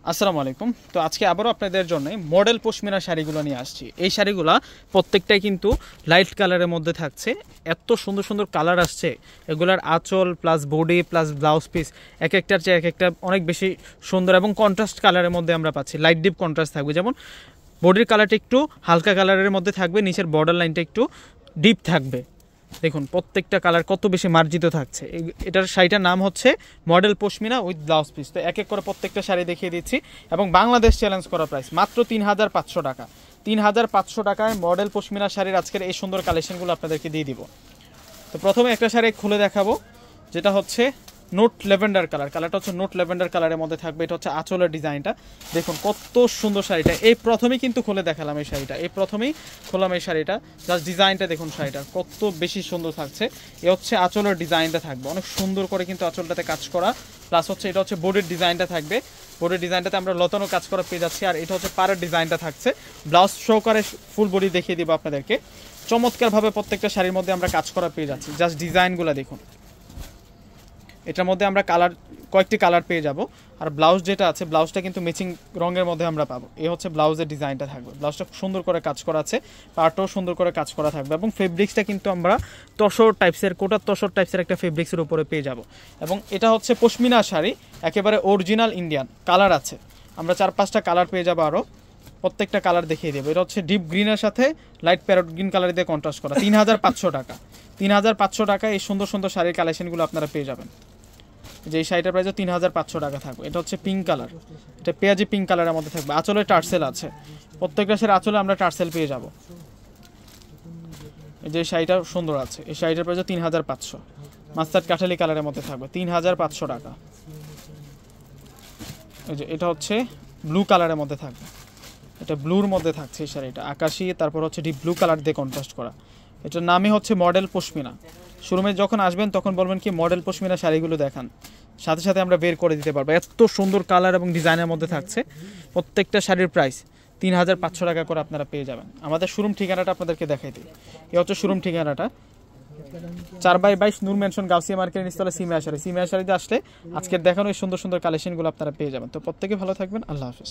আসসালামু আলাইকুম। তো আজকে আবারও আপনাদের জন্য মডেল পশমিনা শাড়িগুলো নিয়ে আসছি। এই শাড়িগুলো প্রত্যেকটাই কিন্তু লাইট কালারের মধ্যে থাকছে। এত সুন্দর সুন্দর কালার আসছে, এগুলার আঁচল plus body plus blouse piece এক একটার চেয়ে এক একটা অনেক বেশি সুন্দর এবং কন্ট্রাস্ট কালারের মধ্যে আমরা পাচ্ছি। লাইট ডিপ কন্ট্রাস্ট থাকবে, যেমন বডির কালারটা একটু হালকা কালারের মধ্যে থাকবে, নিচের বর্ডার লাইনটা একটু ডিপ থাকবে। দেখুন প্রত্যেকটা কালার কত বেশি মার্জিত থাকছে। এটার শাড়িটার নাম হচ্ছে model pashmina with blouse piece. তো এক এক করে প্রত্যেকটা শাড়ি দেখিয়ে দিচ্ছি এবং বাংলাদেশ চ্যালেঞ্জ করা প্রাইস মাত্র ৩৫০০ টাকা। ৩৫০০ টাকায় মডেল পশমিনা শাড়ির আজকের এই সুন্দর কালেকশনগুলো আপনাদেরকে দিয়ে দিব। তো প্রথমে একটা শাড়ি খুলে দেখাবো, যেটা হচ্ছে নোট ল্যাভেন্ডার কালার। কালারটা হচ্ছে নোট ল্যাভেন্ডার কালারের মধ্যে থাকবে। এটা হচ্ছে আঁচলের ডিজাইনটা, দেখুন কত সুন্দর শাড়িটা। এই প্রথমেই কিন্তু খুলে দেখালাম এই শাড়িটা, এই প্রথমেই খোলাম এই শাড়িটা। জাস্ট ডিজাইনটা দেখুন, শাড়িটার কত বেশি সুন্দর থাকছে। এ হচ্ছে আঁচলের ডিজাইনটা থাকবে, অনেক সুন্দর করে কিন্তু আঁচলটাতে কাজ করা। প্লাস হচ্ছে এটা হচ্ছে বডির ডিজাইনটা থাকবে, বডির ডিজাইনটাতে আমরা লতানো কাজ করা পেয়ে যাচ্ছি। আর এটা হচ্ছে পাড়ের ডিজাইনটা থাকছে। ব্লাউজ সহকারে ফুল বডি দেখিয়ে দিব আপনাদেরকে। চমৎকারভাবে প্রত্যেকটা শাড়ির মধ্যে আমরা কাজ করা পেয়ে যাচ্ছি। জাস্ট ডিজাইনগুলো দেখুন, এটার মধ্যে আমরা কয়েকটি কালার পেয়ে যাব। আর ব্লাউজ যেটা আছে, ব্লাউজটা কিন্তু ম্যাচিং রঙের মধ্যে আমরা পাবো। এই হচ্ছে ব্লাউজের ডিজাইনটা থাকবে। ব্লাউজটা সুন্দর করে কাজ করা আছে, পার্টও সুন্দর করে কাজ করা থাকবে এবং ফেব্রিক্সটা কিন্তু আমরা তসর টাইপসের, কোটার তসর টাইপসের একটা ফেব্রিক্সের উপরে পেয়ে যাব। এবং এটা হচ্ছে পশমিনা শাড়ি, একেবারে অরিজিনাল ইন্ডিয়ান। কালার আছে, আমরা 4-5টা কালার পেয়ে যাবো আরও। প্রত্যেকটা কালার দেখিয়ে দেবো। এটা হচ্ছে ডিপ গ্রিনের সাথে লাইট প্যারট গ্রিন কালার দিয়ে কন্ট্রাস্ট করা। ৩৫০০ টাকা। ৩৫০০ টাকায় এই সুন্দর সুন্দর শাড়ির কালেকশনগুলো আপনারা পেয়ে যাবেন। যে এই শাড়িটার প্রাইসও ৩৫০০ টাকা থাকবে। এটা হচ্ছে পিঙ্ক কালার, এটা পেঁয়াজি পিঙ্ক কালারের মধ্যে থাকবে। আঁচলে টার্সেল আছে, প্রত্যেকটা শাড়ির আঁচলে আমরা টার্সেল পেয়ে যাব। এই যে শাড়িটা সুন্দর আছে, এই শাড়িটার প্রাইসও ৩৫০০। মাস্টার্ড কাঠালি কালারের মধ্যে থাকবে, ৩৫০০ টাকা। এই যে এটা হচ্ছে ব্লু কালারের মধ্যে থাকবে, এটা ব্লুর মধ্যে থাকছে এই শাড়িটা, আকাশি তারপর হচ্ছে ডিপ ব্লু কালার দিয়ে কন্ট্রাস্ট করা। এটার নামই হচ্ছে মডেল পশমিনা। শোরুমে যখন আসবেন তখন বলবেন কি মডেল পশমিনা শাড়িগুলো দেখান, সাথে সাথে আমরা বের করে দিতে পারবো। এত সুন্দর কালার এবং ডিজাইনের মধ্যে থাকছে। প্রত্যেকটা শাড়ির প্রাইস ৩৫০০ টাকা করে আপনারা পেয়ে যাবেন। আমাদের শোরুম ঠিকানাটা আপনাদেরকে দেখাই দিই। এই হচ্ছে শোরুম ঠিকানাটা, 4/22 নূর মেনশন, গাউসিয়া মার্কেটের নিচতলা সিমিয়া শাড়িতে আসলে আজকের দেখানো এই সুন্দর সুন্দর কালেকশনগুলো আপনারা পেয়ে যাবেন। তো প্রত্যেকে ভালো থাকবেন, আল্লাহ হাফেজ।